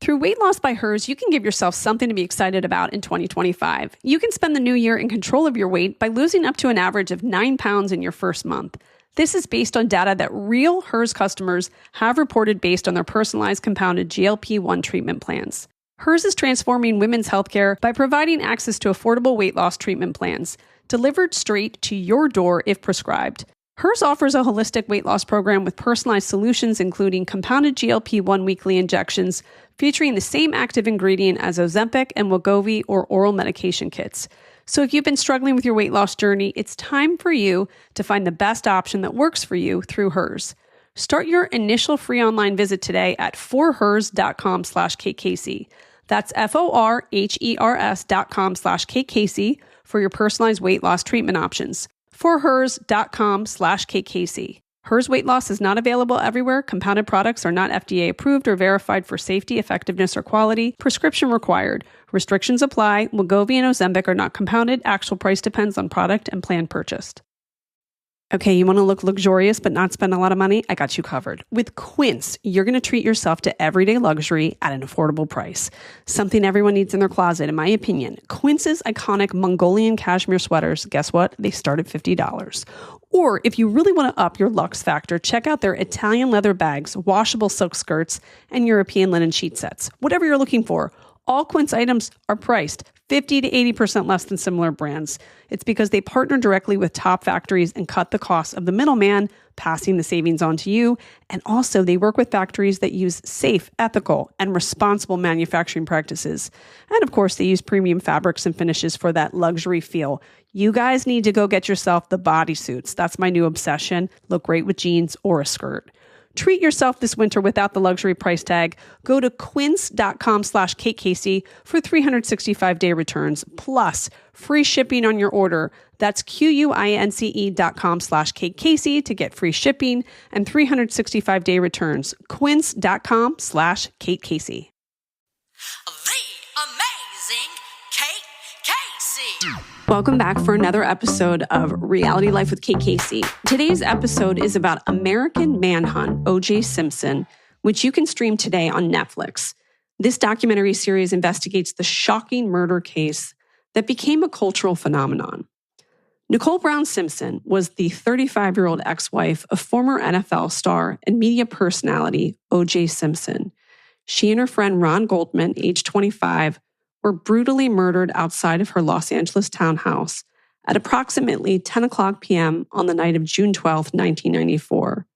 Through Weight Loss by Hers, you can give yourself something to be excited about in 2025. You can spend the new year in control of your weight by losing up to an average of 9 pounds in your first month. This is based on data that real Hers customers have reported based on their personalized compounded GLP-1 treatment plans. Hers is transforming women's healthcare by providing access to affordable weight loss treatment plans, delivered straight to your door if prescribed. Hers offers a holistic weight loss program with personalized solutions, including compounded GLP-1 weekly injections, featuring the same active ingredient as Ozempic and Wegovy or oral medication kits. So if you've been struggling with your weight loss journey, it's time for you to find the best option that works for you through Hers. Start your initial free online visit today at forhers.com/KKC. That's FORHERS.com/KKC for your personalized weight loss treatment options. forhers.com/KKC. Hers weight loss is not available everywhere. Compounded products are not FDA approved or verified for safety, effectiveness, or quality. Prescription required. Restrictions apply. Wegovy and Ozempic are not compounded. Actual price depends on product and plan purchased. Okay, you want to look luxurious but not spend a lot of money? I got you covered. With Quince, you're going to treat yourself to everyday luxury at an affordable price. Something everyone needs in their closet, in my opinion. Quince's iconic Mongolian cashmere sweaters, guess what? They start at $50. Or if you really want to up your luxe factor, check out their Italian leather bags, washable silk skirts, and European linen sheet sets. Whatever you're looking for, all Quince items are priced 50 to 80% less than similar brands. It's because they partner directly with top factories and cut the costs of the middleman, passing the savings on to you. And also they work with factories that use safe, ethical, and responsible manufacturing practices. And of course, they use premium fabrics and finishes for that luxury feel. You guys need to go get yourself the bodysuits. That's my new obsession. Look great with jeans or a skirt. Treat yourself this winter without the luxury price tag. Go to quince.com/KKC for 365-day returns, plus free shipping on your order. That's QUINCE.com/KKC to get free shipping and 365-day returns. Quince.com/KKC. The amazing Kate Casey. Welcome back for another episode of Reality Life with Kate Casey. Today's episode is about American Manhunt, O.J. Simpson, which you can stream today on Netflix. This documentary series investigates the shocking murder case that became a cultural phenomenon. Nicole Brown Simpson was the 35-year-old ex-wife of former NFL star and media personality O.J. Simpson. She and her friend Ron Goldman, age 25, were brutally murdered outside of her Los Angeles townhouse at approximately 10 o'clock p.m. on the night of June 12, 1994.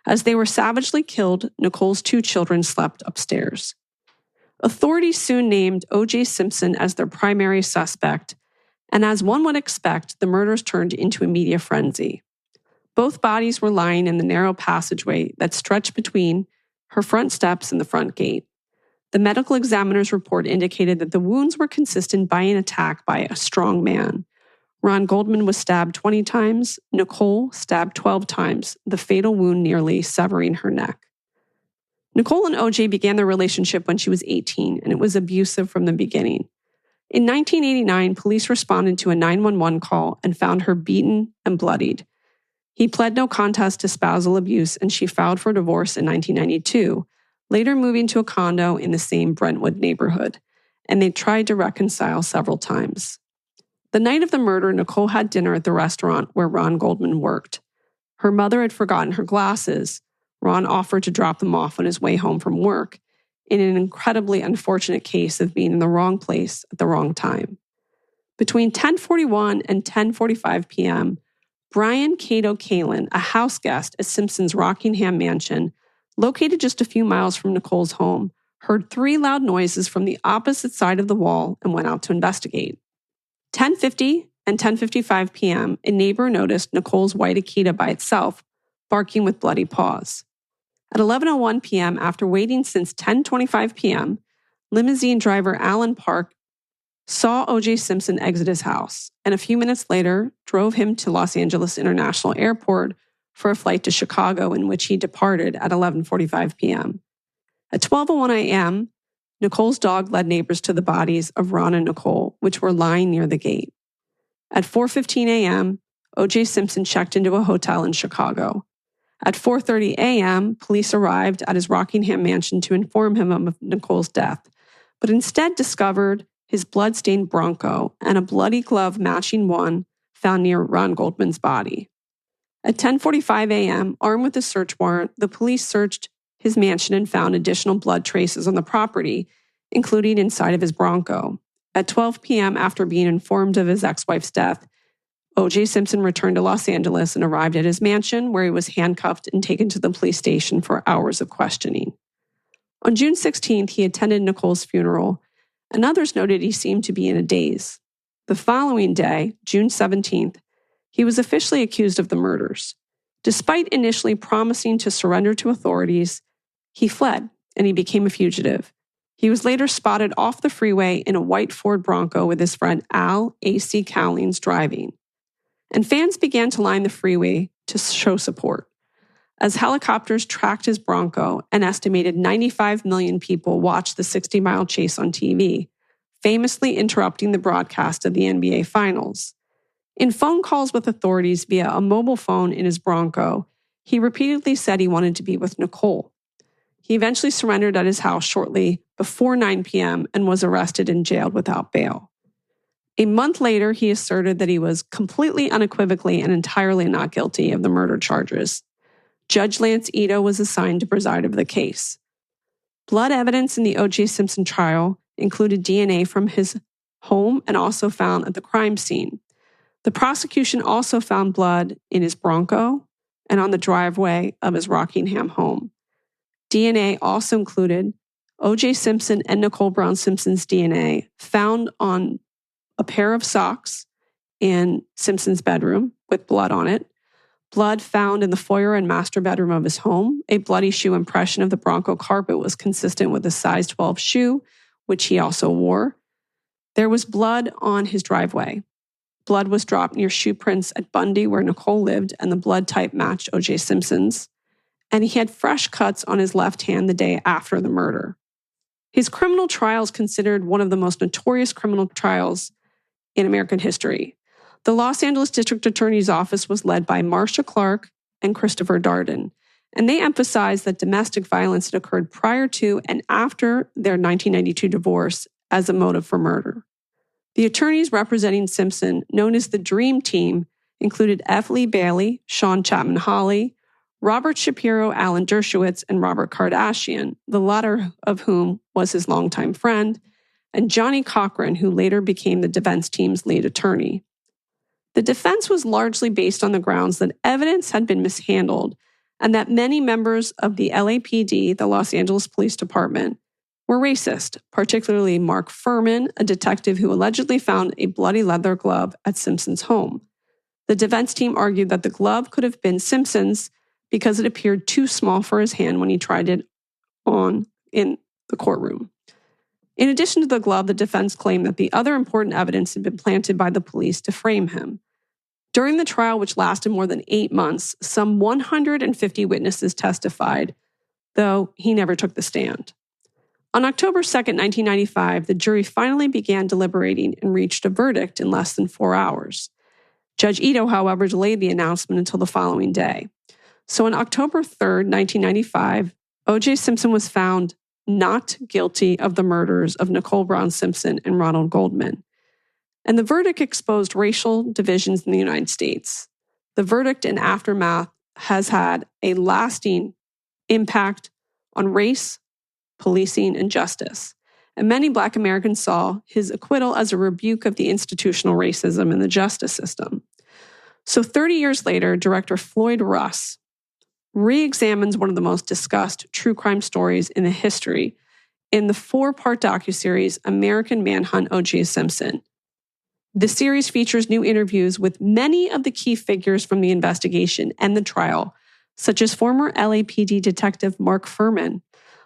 As they were savagely killed, Nicole's 2 children slept upstairs. Authorities soon named O.J. Simpson as their primary suspect, and as one would expect, the murders turned into a media frenzy. Both bodies were lying in the narrow passageway that stretched between her front steps and the front gate. The medical examiner's report indicated that the wounds were consistent by an attack by a strong man. Ron Goldman was stabbed 20 times, Nicole stabbed 12 times, the fatal wound nearly severing her neck. Nicole and O.J. began their relationship when she was 18, and it was abusive from the beginning. In 1989, police responded to a 911 call and found her beaten and bloodied. He pled no contest to spousal abuse, and she filed for divorce in 1992, later moving to a condo in the same Brentwood neighborhood, and they tried to reconcile several times. The night of the murder, Nicole had dinner at the restaurant where Ron Goldman worked. Her mother had forgotten her glasses. Ron offered to drop them off on his way home from work, in an incredibly unfortunate case of being in the wrong place at the wrong time. Between 10:41 and 10:45 p.m., Brian Cato Kalin, a house guest at Simpson's Rockingham mansion, located just a few miles from Nicole's home, heard 3 loud noises from the opposite side of the wall and went out to investigate. 10:50 and 10:55 p.m., a neighbor noticed Nicole's white Akita by itself, barking with bloody paws. At 11:01 p.m., after waiting since 10:25 p.m., limousine driver Alan Park saw O.J. Simpson exit his house, and a few minutes later drove him to Los Angeles International Airport for a flight to Chicago, in which he departed at 11:45 p.m. At 12:01 a.m., Nicole's dog led neighbors to the bodies of Ron and Nicole, which were lying near the gate. At 4:15 a.m., O.J. Simpson checked into a hotel in Chicago. At 4:30 a.m., police arrived at his Rockingham mansion to inform him of Nicole's death, but instead discovered his blood-stained Bronco and a bloody glove matching one found near Ron Goldman's body. At 10:45 a.m., armed with a search warrant, the police searched his mansion and found additional blood traces on the property, including inside of his Bronco. At 12 p.m., after being informed of his ex-wife's death, O.J. Simpson returned to Los Angeles and arrived at his mansion, where he was handcuffed and taken to the police station for hours of questioning. On June 16th, he attended Nicole's funeral, and others noted he seemed to be in a daze. The following day, June 17th, he was officially accused of the murders. Despite initially promising to surrender to authorities, he fled and he became a fugitive. He was later spotted off the freeway in a white Ford Bronco with his friend Al A.C. Cowlings driving. And fans began to line the freeway to show support. As helicopters tracked his Bronco, an estimated 95 million people watched the 60-mile chase on TV, famously interrupting the broadcast of the NBA Finals. In phone calls with authorities via a mobile phone in his Bronco, he repeatedly said he wanted to be with Nicole. He eventually surrendered at his house shortly before 9 p.m. and was arrested and jailed without bail. A month later, he asserted that he was completely unequivocally and entirely not guilty of the murder charges. Judge Lance Ito was assigned to preside over the case. Blood evidence in the O.J. Simpson trial included DNA from his home and also found at the crime scene. The prosecution also found blood in his Bronco and on the driveway of his Rockingham home. DNA also included O.J. Simpson and Nicole Brown Simpson's DNA found on a pair of socks in Simpson's bedroom with blood on it, blood found in the foyer and master bedroom of his home. A bloody shoe impression of the Bronco carpet was consistent with a size 12 shoe, which he also wore. There was blood on his driveway. Blood was dropped near shoe prints at Bundy, where Nicole lived, and the blood type matched O.J. Simpson's. And he had fresh cuts on his left hand the day after the murder. His criminal trial is considered one of the most notorious criminal trials in American history. The Los Angeles District Attorney's Office was led by Marcia Clark and Christopher Darden, and they emphasized that domestic violence had occurred prior to and after their 1992 divorce as a motive for murder. The attorneys representing Simpson, known as the Dream Team, included F. Lee Bailey, Sean Chapman Hawley, Robert Shapiro, Alan Dershowitz, and Robert Kardashian, the latter of whom was his longtime friend, and Johnny Cochran, who later became the defense team's lead attorney. The defense was largely based on the grounds that evidence had been mishandled and that many members of the LAPD, the Los Angeles Police Department, were racist, particularly Mark Furman, a detective who allegedly found a bloody leather glove at Simpson's home. The defense team argued that the glove could have been Simpson's because it appeared too small for his hand when he tried it on in the courtroom. In addition to the glove, the defense claimed that the other important evidence had been planted by the police to frame him. During the trial, which lasted more than 8 months, some 150 witnesses testified, though he never took the stand. On October 2nd, 1995, the jury finally began deliberating and reached a verdict in less than 4 hours. Judge Ito, however, delayed the announcement until the following day. So on October 3rd, 1995, O.J. Simpson was found not guilty of the murders of Nicole Brown Simpson and Ronald Goldman. And the verdict exposed racial divisions in the United States. The verdict and aftermath has had a lasting impact on race, policing, and justice. And many Black Americans saw his acquittal as a rebuke of the institutional racism in the justice system. So 30 years later, director Floyd Russ re-examines one of the most discussed true crime stories in the history in the 4-part docuseries American Manhunt O.J. Simpson. The series features new interviews with many of the key figures from the investigation and the trial, such as former LAPD detective Mark Furman,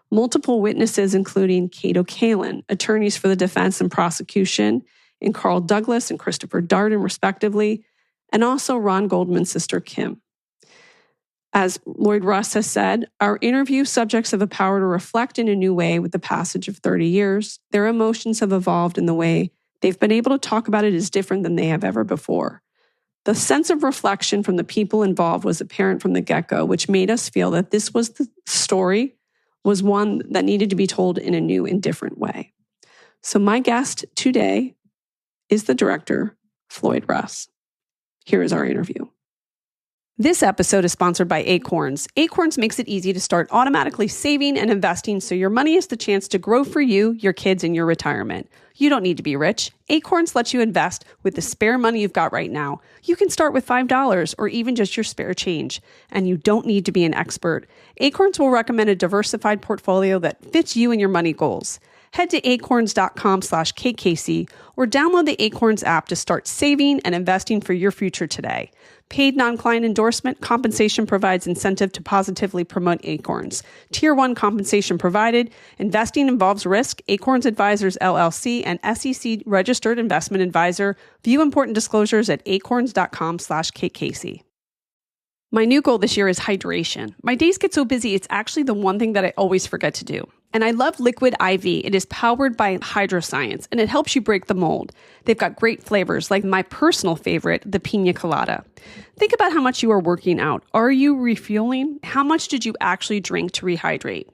multiple witnesses including Cato Kalin, attorneys for the defense and prosecution, and Carl Douglas and Christopher Darden, respectively, and also Ron Goldman's sister Kim. As Floyd Russ has said, our interview subjects have the power to reflect in a new way with the passage of 30 years. Their emotions have evolved in the way they've been able to talk about it is different than they have ever before. The sense of reflection from the people involved was apparent from the get-go, which made us feel that this was the story was one that needed to be told in a new and different way. So my guest today is the director, Floyd Russ. Here is our interview. This episode is sponsored by Acorns. Acorns makes it easy to start automatically saving and investing so your money has the chance to grow for you, your kids, and your retirement. You don't need to be rich. Acorns lets you invest with the spare money you've got right now. You can start with $5 or even just your spare change, and you don't need to be an expert. Acorns will recommend a diversified portfolio that fits you and your money goals. Head to acorns.com/KKC or download the Acorns app to start saving and investing for your future today. Paid non-client endorsement compensation provides incentive to positively promote Acorns. Tier 1 compensation provided. Investing involves risk. Acorns Advisors LLC and SEC registered investment advisor. View important disclosures at acorns.com/KKC. My new goal this year is hydration. My days get so busy, it's actually the one thing that I always forget to do. And I love Liquid IV. It is powered by Hydroscience, and it helps you break the mold. They've got great flavors, like my personal favorite, the pina colada. Think about how much you are working out. Are you refueling? How much did you actually drink to rehydrate?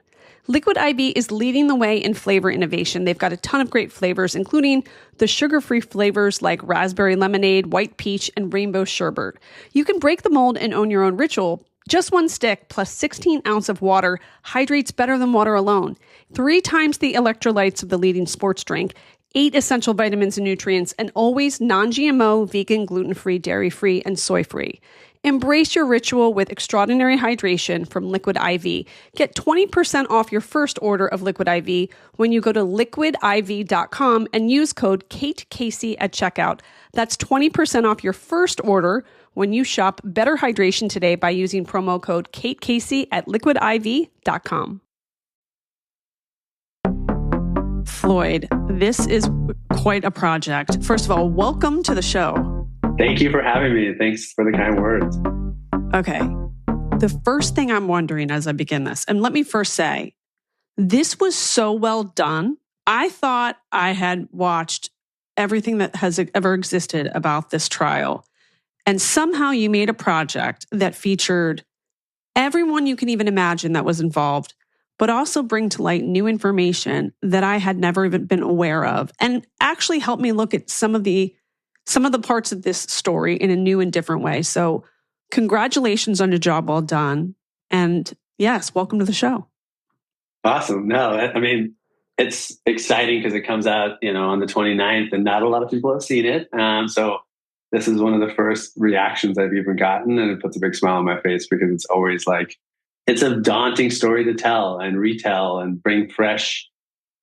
Liquid IV is leading the way in flavor innovation. They've got a ton of great flavors, including the sugar-free flavors like raspberry lemonade, white peach, and rainbow sherbet. You can break the mold and own your own ritual. Just one stick plus 16 ounces of water hydrates better than water alone. 3 times the electrolytes of the leading sports drink, 8 essential vitamins and nutrients, and always non-GMO, vegan, gluten-free, dairy-free, and soy-free. Embrace your ritual with extraordinary hydration from Liquid IV. Get 20% off your first order of Liquid IV when you go to liquidiv.com and use code KateCasey at checkout. That's 20% off your first order when you shop Better Hydration today by using promo code KateCasey at liquidiv.com. Floyd, this is quite a project. First of all, welcome to the show. Thank you for having me. Thanks for the kind words. Okay. The first thing I'm wondering as I begin this, and let me first say, this was so well done. I thought I had watched everything that has ever existed about this trial. And somehow you made a project that featured everyone you can even imagine that was involved, but also bring to light new information that I had never even been aware of, and actually help me look at some of the parts of this story in a new and different way. So congratulations on a job well done. And yes, welcome to the show. Awesome. No, I mean, it's exciting because it comes out, on the 29th and not a lot of people have seen it. So this is one of the first reactions I've even gotten, and it puts a big smile on my face because it's always like, it's a daunting story to tell and retell and bring fresh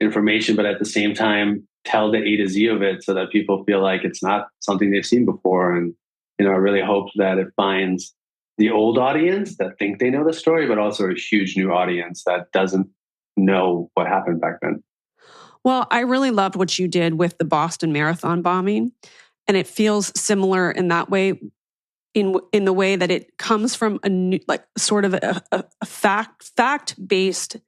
information, but at the same time, tell the A to Z of it so that people feel like it's not something they've seen before. And, I really hope that it finds the old audience that think they know the story, but also a huge new audience that doesn't know what happened back then. Well, I really loved what you did with the Boston Marathon bombing. And it feels similar in that way, in the way that it comes from a new, like sort of a fact-based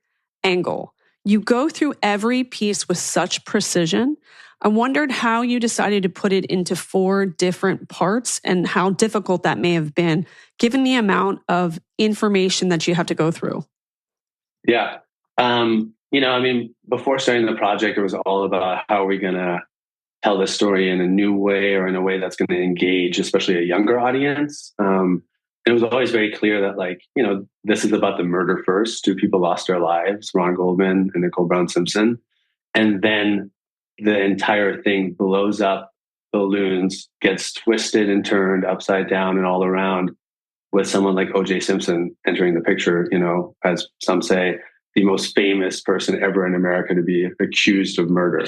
angle. You go through every piece with such precision. I wondered how you decided to put it into 4 different parts and how difficult that may have been, given the amount of information that you have to go through. Yeah. Before starting the project, it was all about how are we going to tell this story in a new way or in a way that's going to engage, especially a younger audience. It was always very clear that, this is about the murder first. 2 people lost their lives, Ron Goldman and Nicole Brown Simpson. And then the entire thing blows up, balloons, gets twisted and turned upside down and all around with someone like O.J. Simpson entering the picture, as some say, the most famous person ever in America to be accused of murder.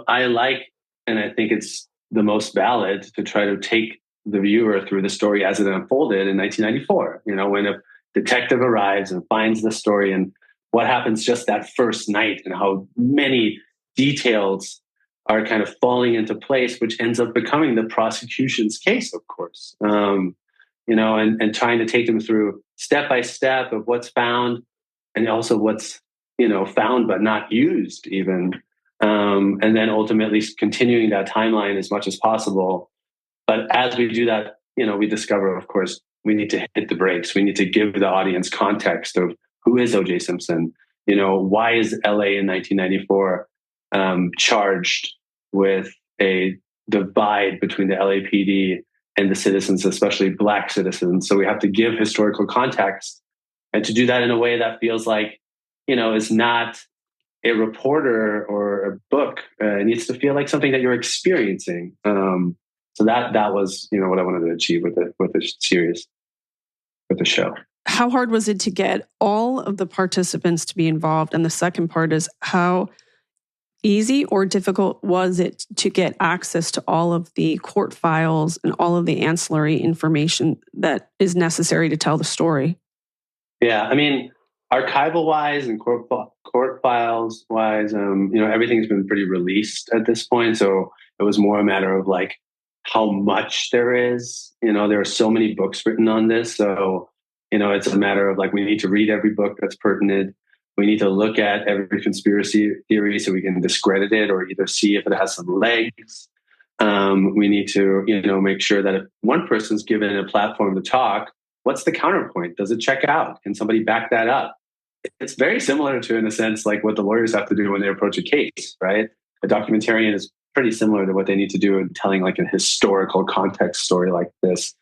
I like, and I think it's the most valid to try to take the viewer through the story as it unfolded in 1994, when a detective arrives and finds the story and what happens just that first night and how many details are kind of falling into place, which ends up becoming the prosecution's case, of course, and trying to take them through step by step of what's found and also what's, found but not used even. and then ultimately continuing that timeline as much as possible. But as we do that, we discover, of course, we need to hit the brakes. We need to give the audience context of who is O.J. Simpson. Why is LA in 1994 charged with a divide between the LAPD and the citizens, especially Black citizens? So we have to give historical context, and to do that in a way that feels like, is not a reporter or a book. It needs to feel like something that you're experiencing. So that was, what I wanted to achieve with the series, with the show. How hard was it to get all of the participants to be involved? And the second part is, how easy or difficult was it to get access to all of the court files and all of the ancillary information that is necessary to tell the story? Yeah, I mean, archival wise and court files wise, everything's been pretty released at this point. So it was more a matter of like how much there is. There are so many books written on this. So, it's a matter of like, we need to read every book that's pertinent. We need to look at every conspiracy theory so we can discredit it or either see if it has some legs. We need to, make sure that if one person's given a platform to talk, what's the counterpoint? Does it check out? Can somebody back that up? It's very similar to, in a sense, like what the lawyers have to do when they approach a case, right? A documentarian is pretty similar to what they need to do in telling like a historical context story like this.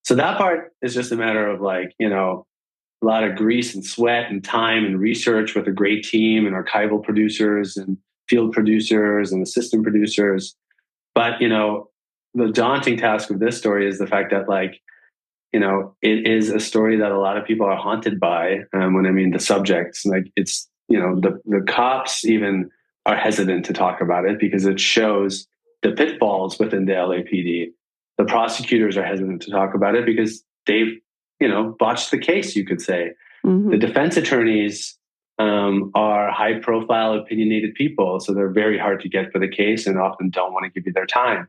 So that part is just a matter of like, a lot of grease and sweat and time and research with a great team and archival producers and field producers and assistant producers. But, the daunting task of this story is the fact that like, it is a story that a lot of people are haunted by. When I mean the subjects, like it's, the cops even are hesitant to talk about it because it shows the pitfalls within the LAPD. The prosecutors are hesitant to talk about it because they've, botched the case, you could say. Mm-hmm. The defense attorneys are high profile, opinionated people. So they're very hard to get for the case and often don't want to give you their time.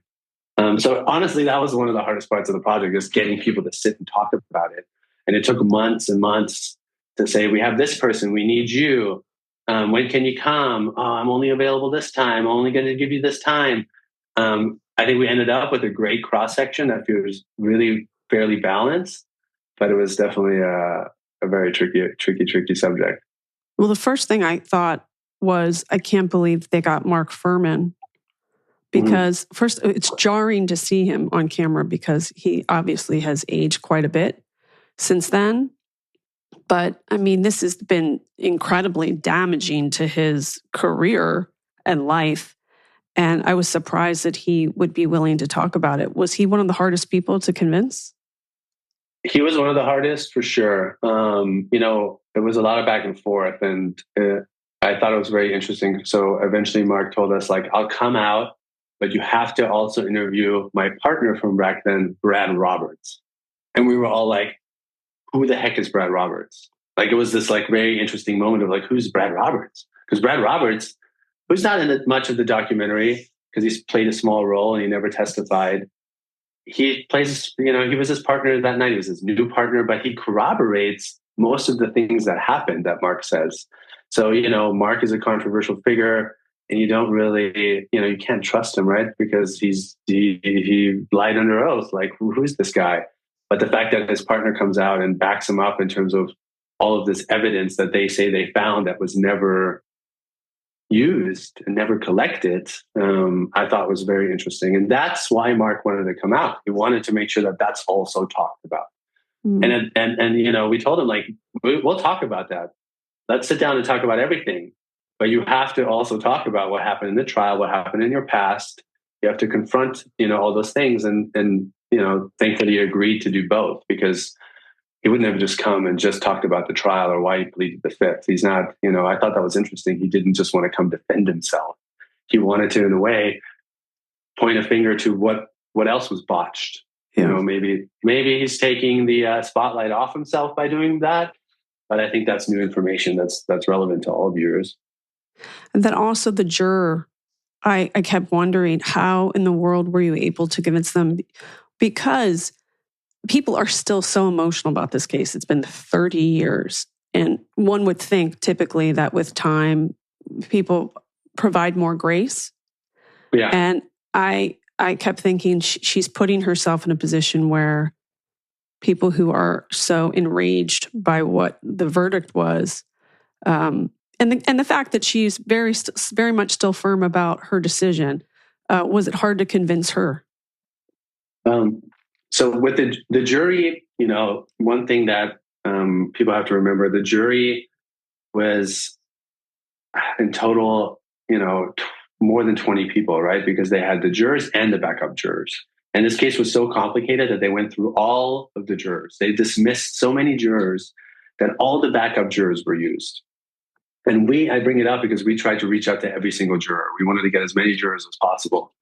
So honestly, that was one of the hardest parts of the project, is getting people to sit and talk about it. And it took months and months to say, we have this person, we need you. When can you come? Oh, I'm only available this time. I'm only going to give you this time. I think we ended up with a great cross-section that feels really fairly balanced, but it was definitely a very tricky subject. Well, the first thing I thought was, I can't believe they got Mark Furman. Because first, it's jarring to see him on camera because he obviously has aged quite a bit since then. But I mean, this has been incredibly damaging to his career and life. And I was surprised that he would be willing to talk about it. Was he one of the hardest people to convince? He was one of the hardest for sure. It was a lot of back and forth, and I thought it was very interesting. So eventually Mark told us, like, I'll come out, but you have to also interview my partner from back then, Brad Roberts. And we were all like, who the heck is Brad Roberts? Like, it was this like very interesting moment of like, who's Brad Roberts? Because Brad Roberts, who's not in much of the documentary because he's played a small role and he never testified. He plays, he was his partner that night. He was his new partner, but he corroborates most of the things that happened that Mark says. So, Mark is a controversial figure. And you don't really, you can't trust him, right? Because he lied under oath. Like, who's this guy? But the fact that his partner comes out and backs him up in terms of all of this evidence that they say they found that was never used and never collected, I thought was very interesting. And that's why Mark wanted to come out. He wanted to make sure that that's also talked about. Mm. And we told him, like, we'll talk about that. Let's sit down and talk about everything. But you have to also talk about what happened in the trial, what happened in your past. You have to confront, all those things. And thankfully he agreed to do both, because he wouldn't have just come and just talked about the trial or why he pleaded the fifth. He's not, I thought that was interesting. He didn't just want to come defend himself. He wanted to, in a way, point a finger to what else was botched. Yeah. Maybe he's taking the spotlight off himself by doing that. But I think that's new information that's relevant to all viewers. And then also the juror, I kept wondering, how in the world were you able to convince them? Because people are still so emotional about this case. It's been 30 years. And one would think typically that with time, people provide more grace. Yeah. And I kept thinking she's putting herself in a position where people who are so enraged by what the verdict was, and the fact that she's very much still firm about her decision, was it hard to convince her? So with the jury, one thing that people have to remember, the jury was in total, more than 20 people, right? Because they had the jurors and the backup jurors. And this case was so complicated that they went through all of the jurors. They dismissed so many jurors that all the backup jurors were used. And I bring it up because we tried to reach out to every single juror. We wanted to get as many jurors as possible.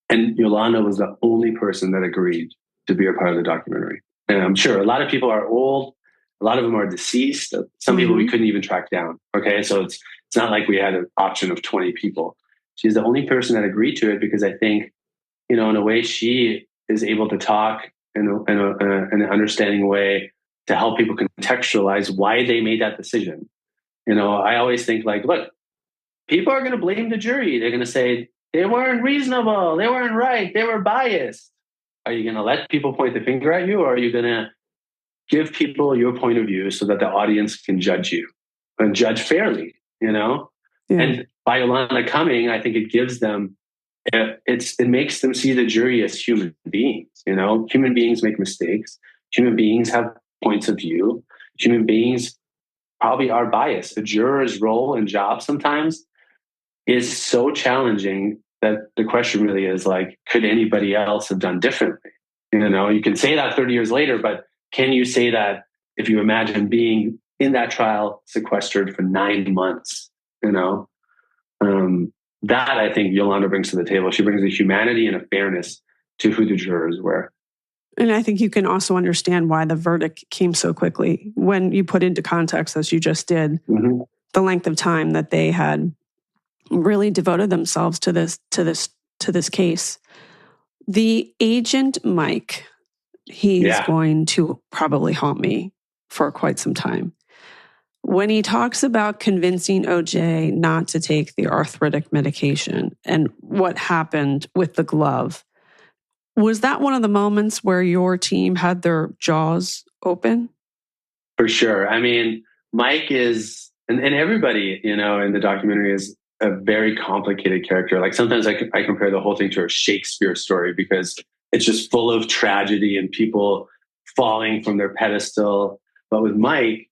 And Yolanda was the only person that agreed to be a part of the documentary. And I'm sure a lot of people are old. A lot of them are deceased. Some people we couldn't even track down. Okay. So it's not like we had an option of 20 people. She's the only person that agreed to it because I think, in a way she is able to talk in an understanding way to help people contextualize why they made that decision. I always think look, people are going to blame the jury. They're going to say they weren't reasonable. They weren't right. They were biased. Are you going to let people point the finger at you, or are you going to give people your point of view so that the audience can judge you and judge fairly, Yeah. And by Yolanda coming, I think it gives them, it makes them see the jury as human beings. Human beings make mistakes. Human beings have points of view. Human beings probably are biased. A juror's role and job sometimes is so challenging that the question really is could anybody else have done differently? You can say that 30 years later, but can you say that if you imagine being in that trial sequestered for 9 months? That I think Yolanda brings to the table. She brings a humanity and a fairness to who the jurors were. And I think you can also understand why the verdict came so quickly when you put into context, as you just did, the length of time that they had really devoted themselves to this case. The agent Mike, he's going to probably haunt me for quite some time. When he talks about convincing OJ not to take the arthritic medication and what happened with the glove, was that one of the moments where your team had their jaws open? For sure. I mean, Mike is, and everybody, in the documentary is a very complicated character. Sometimes I compare the whole thing to a Shakespeare story because it's just full of tragedy and people falling from their pedestal. But with Mike,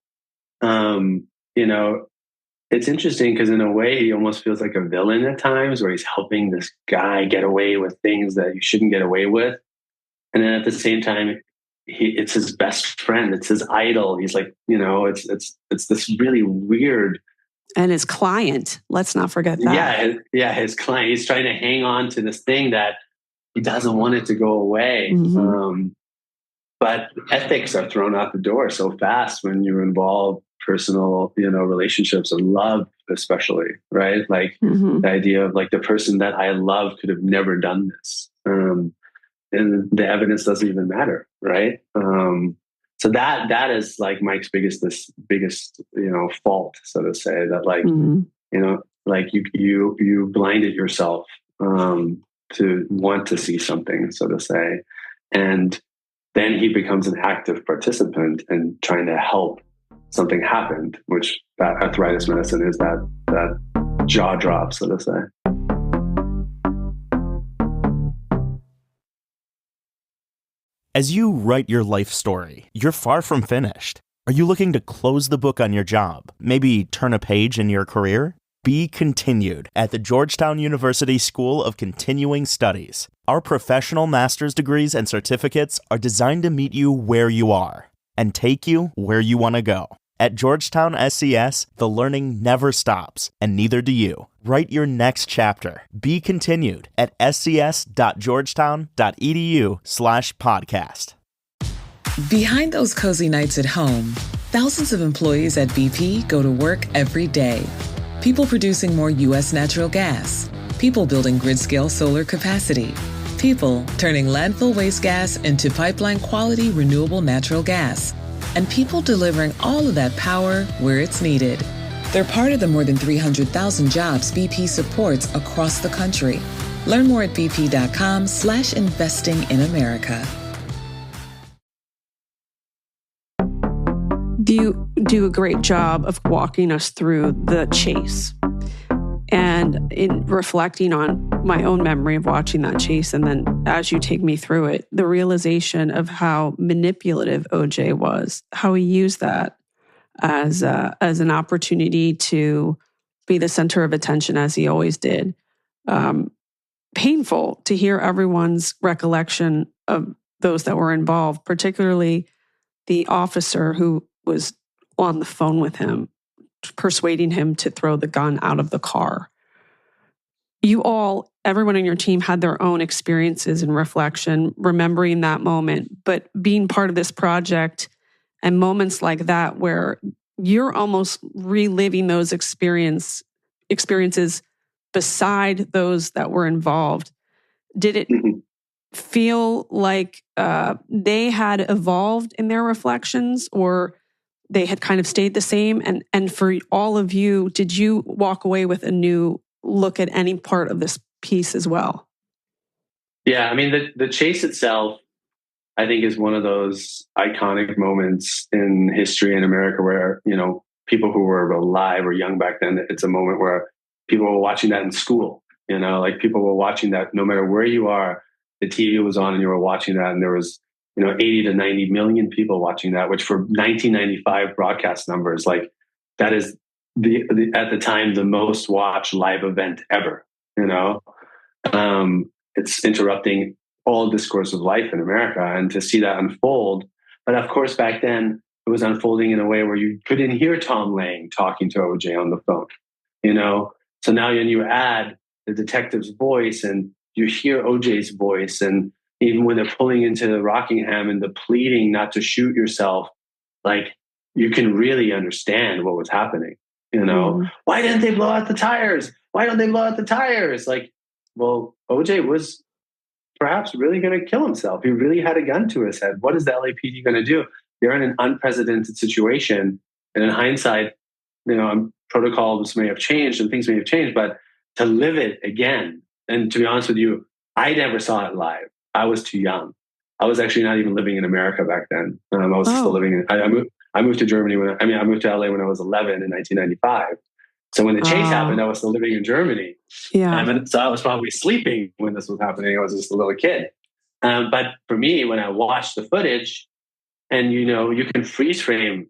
it's interesting because in a way he almost feels like a villain at times, where he's helping this guy get away with things that you shouldn't get away with. And then at the same time, it's his best friend. It's his idol. He's it's this really weird. And his client, let's not forget that. His client. He's trying to hang on to this thing that he doesn't want it to go away. But ethics are thrown out the door so fast when you involve personal, relationships and love, especially, right? The idea of the person that I love could have never done this. And the evidence doesn't even matter, right? So that is Mike's biggest, fault, so to say, that you blinded yourself to want to see something, so to say. And then he becomes an active participant in trying to help something happen, which that arthritis medicine is that jaw drop, so to say. As you write your life story, you're far from finished. Are you looking to close the book on your job? Maybe turn a page in your career? Be continued at the Georgetown University School of Continuing Studies. Our professional master's degrees and certificates are designed to meet you where you are and take you where you want to go. At Georgetown SCS, the learning never stops, and neither do you. Write your next chapter. Be continued at scs.georgetown.edu/podcast. Behind those cozy nights at home, thousands of employees at BP go to work every day. People producing more U.S. natural gas. People building grid-scale solar capacity. People turning landfill waste gas into pipeline-quality renewable natural gas. And people delivering all of that power where it's needed. They're part of the more than 300,000 jobs BP supports across the country. Learn more at bp.com/investing in America. You do a great job of walking us through the chase. And in reflecting on my own memory of watching that chase, and then as you take me through it, the realization of how manipulative OJ was, how he used that as an opportunity to be the center of attention, as he always did. Painful to hear everyone's recollection of those that were involved, particularly the officer who was on the phone with him, persuading him to throw the gun out of the car. Everyone on your team had their own experiences and reflection, remembering that moment, but being part of this project and moments like that where you're almost reliving those experiences beside those that were involved. Did it feel like they had evolved in their reflections, or they had kind of stayed the same? And for all of you, did you walk away with a new look at any part of this piece as well? Yeah, I mean, the chase itself, I think, is one of those iconic moments in history in America where, people who were alive or young back then, it's a moment where people were watching that in school, like people were watching that no matter where you are, the TV was on and you were watching that. And there was, 80 to 90 million people watching that, which for 1995 broadcast numbers, like that is at the time, the most watched live event ever, it's interrupting all discourse of life in America, and to see that unfold. But of course, back then it was unfolding in a way where you couldn't hear Tom Lang talking to OJ on the phone, So now when you add the detective's voice and you hear OJ's voice, and even when they're pulling into Rockingham and the pleading not to shoot yourself, like you can really understand what was happening. Why didn't they blow out the tires? Why don't they blow out the tires? Like, well, OJ was perhaps really going to kill himself. He really had a gun to his head. What is the LAPD going to do? They're in an unprecedented situation. And in hindsight, protocols may have changed and things may have changed, but to live it again. And to be honest with you, I never saw it live. I was too young. I was actually not even living in America back then. I was still living in, I moved to Germany I moved to LA when I was 11 in 1995. So when the chase happened, I was still living in Germany. Yeah. So I was probably sleeping when this was happening. I was just a little kid. But for me, when I watched the footage, and you can freeze frame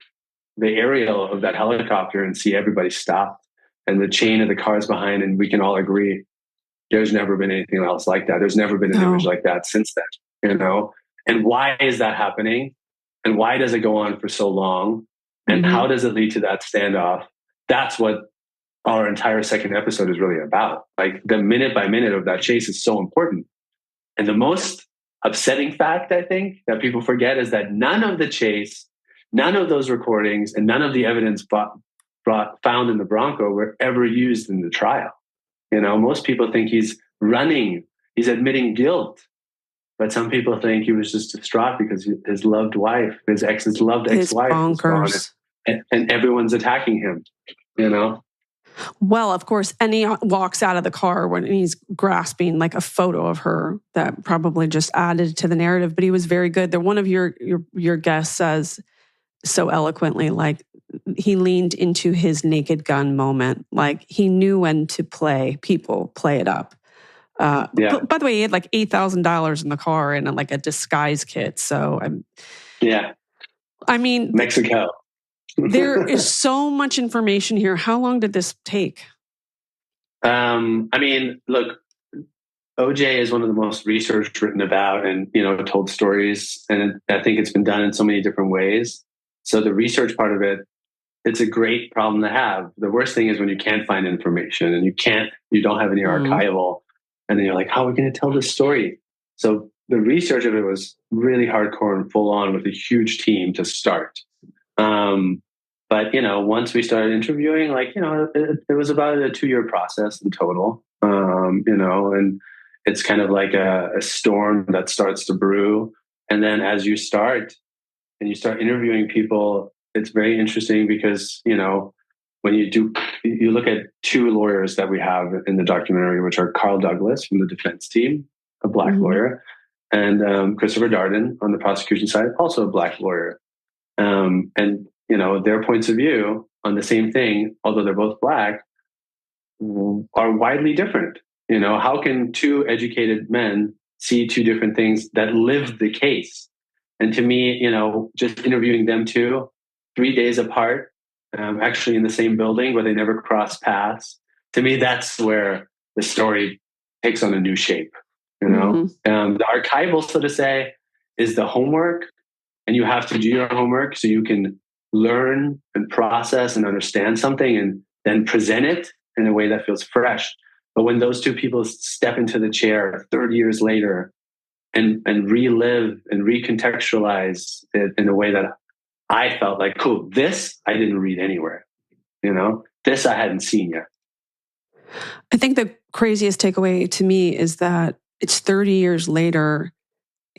the aerial of that helicopter and see everybody stopped and the chain of the cars behind, and we can all agree there's never been anything else like that. There's never been an image like that since then, And why is that happening? And why does it go on for so long? And how does it lead to that standoff? That's what our entire second episode is really about. Like the minute by minute of that chase is so important. And the most upsetting fact, I think, that people forget is that none of the chase, none of those recordings, and none of the evidence found in the Bronco were ever used in the trial. Most people think he's running, he's admitting guilt. But some people think he was just distraught because his loved wife, his loved ex-wife was gone, and everyone's attacking him, Well, of course, and he walks out of the car when he's grasping like a photo of her that probably just added to the narrative. But he was very good. One of your guests says so eloquently, like he leaned into his Naked Gun moment. Like he knew when to play it up. By the way, he had like $8,000 in the car and like a disguise kit. So I mean, Mexico. There is so much information here. How long did this take? Look, OJ is one of the most research written about and, told stories. And I think it's been done in so many different ways. So the research part of it, it's a great problem to have. The worst thing is when you can't find information and you don't have any archival, and then you're like, how are we going to tell this story? So the research of it was really hardcore and full on with a huge team to start. But, once we started interviewing, it was about a 2-year process in total, and it's kind of like a storm that starts to brew. And then as you start interviewing people, it's very interesting because, when you look at two lawyers that we have in the documentary, which are Carl Douglas from the defense team, a black lawyer, and Christopher Darden on the prosecution side, also a black lawyer. And, you know, their points of view on the same thing, although they're both black, are widely different. You know, how can two educated men see two different things that live the case? And to me, you know, just interviewing them two, 3 days apart, actually in the same building, but they never crossed paths. To me, that's where the story takes on a new shape. You know, the archival, so to say, is the homework, and you have to do your homework so you can learn and process and understand something and then present it in a way that feels fresh. But when those two people step into the chair 30 years later and relive and recontextualize it in a way that I felt like, cool, this I didn't read anywhere. You know, this I hadn't seen yet. I think the craziest takeaway to me is that it's 30 years later,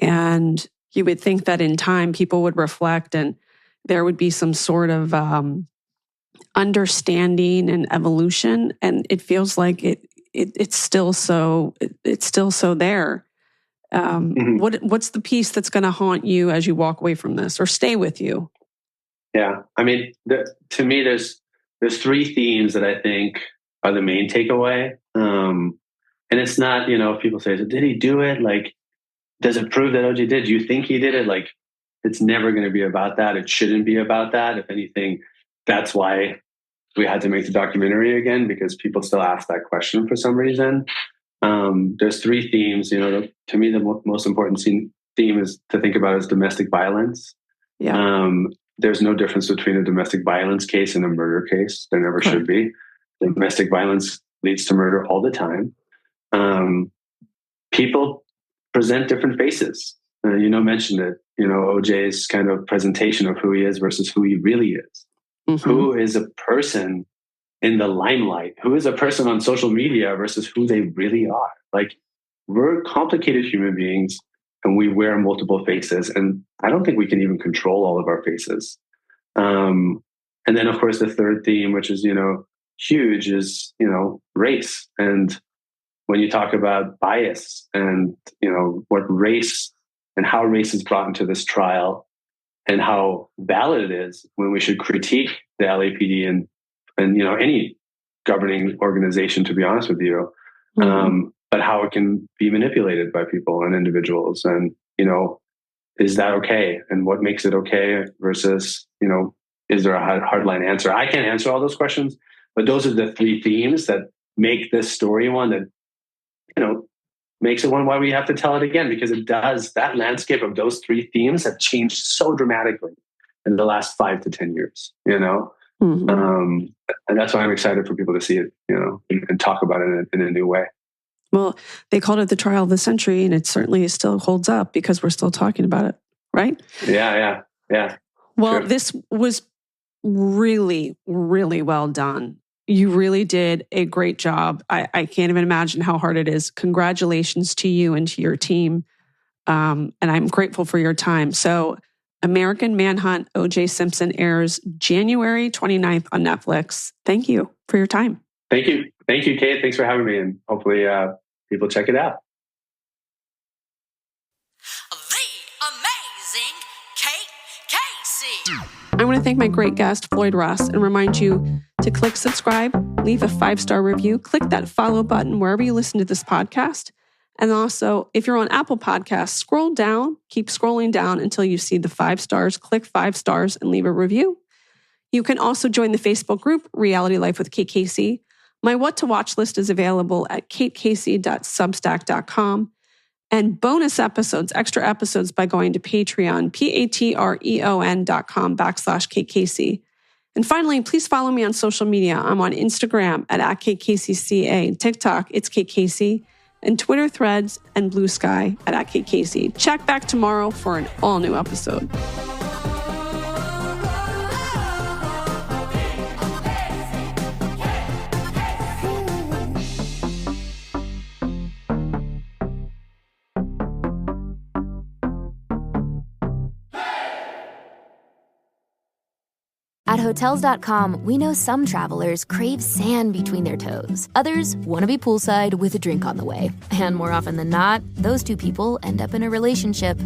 and you would think that in time people would reflect and there would be some sort of understanding and evolution. And it feels like it's still so there. What's the piece that's going to haunt you as you walk away from this or stay with you? Yeah, I mean, to me, there's three themes that I think are the main takeaway. And it's not, you know, if people say, so did he do it? Like, does it prove that OJ did? Do you think he did it? Like, it's never going to be about that. It shouldn't be about that. If anything, that's why we had to make the documentary again, because people still ask that question for some reason. There's three themes. You know, to me, the most important theme is to think about is domestic violence. Yeah. There's no difference between a domestic violence case and a murder case. There never should be. Domestic violence leads to murder all the time. People present different faces. You know, mentioned it. You know, OJ's kind of presentation of who he is versus who he really is. Who is a person in the limelight? Who is a person on social media versus who they really are? Like, we're complicated human beings and we wear multiple faces. And I don't think we can even control all of our faces. And then, of course, the third theme, which is, you know, huge, is, you know, race. And when you talk about bias and, you know, what race and how race is brought into this trial and how valid it is when we should critique the LAPD and you know, any governing organization, to be honest with you, but how it can be manipulated by people and individuals. And, you know, is that okay? And what makes it okay versus, you know, is there a hardline answer? I can't answer all those questions, but those are the three themes that make this story one that, you know, makes it one why we have to tell it again, because it does. That landscape of those three themes have changed so dramatically in the last 5 to 10 years, you know? And that's why I'm excited for people to see it, you know, and talk about it in a new way. Well, they called it the trial of the century, and it certainly still holds up because we're still talking about it, right? Yeah. Well, True. This was really, really well done. You really did a great job. I can't even imagine how hard it is. Congratulations to you and to your team. And I'm grateful for your time. So American Manhunt, O.J. Simpson airs January 29th on Netflix. Thank you for your time. Thank you, Kate. Thanks for having me. And hopefully people check it out. The amazing Kate Casey. I want to thank my great guest, Floyd Russ, and remind you to click subscribe, leave a 5-star review, click that follow button wherever you listen to this podcast. And also, if you're on Apple Podcasts, scroll down, keep scrolling down until you see the 5 stars, click 5 stars and leave a review. You can also join the Facebook group, Reality Life with Kate Casey. My What to Watch list is available at katecasey.substack.com. And bonus episodes, extra episodes by going to Patreon, patreon.com/Kate Casey. And finally, please follow me on social media. I'm on Instagram at @KateCaseyCA, TikTok, it's Kate Casey, and Twitter, Threads, and Blue Sky at Kate Casey. Check back tomorrow for an all-new episode. At At Hotels.com, we know some travelers crave sand between their toes. Others want to be poolside with a drink on the way. And more often than not, those two people end up in a relationship.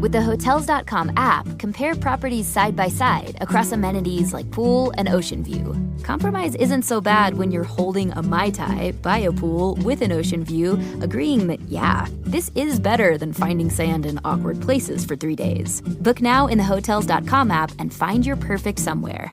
With the Hotels.com app, compare properties side by side across amenities like pool and ocean view. Compromise isn't so bad when you're holding a Mai Tai by a pool with an ocean view, agreeing that, yeah, this is better than finding sand in awkward places for 3 days. Book now in the Hotels.com app and find your perfect somewhere.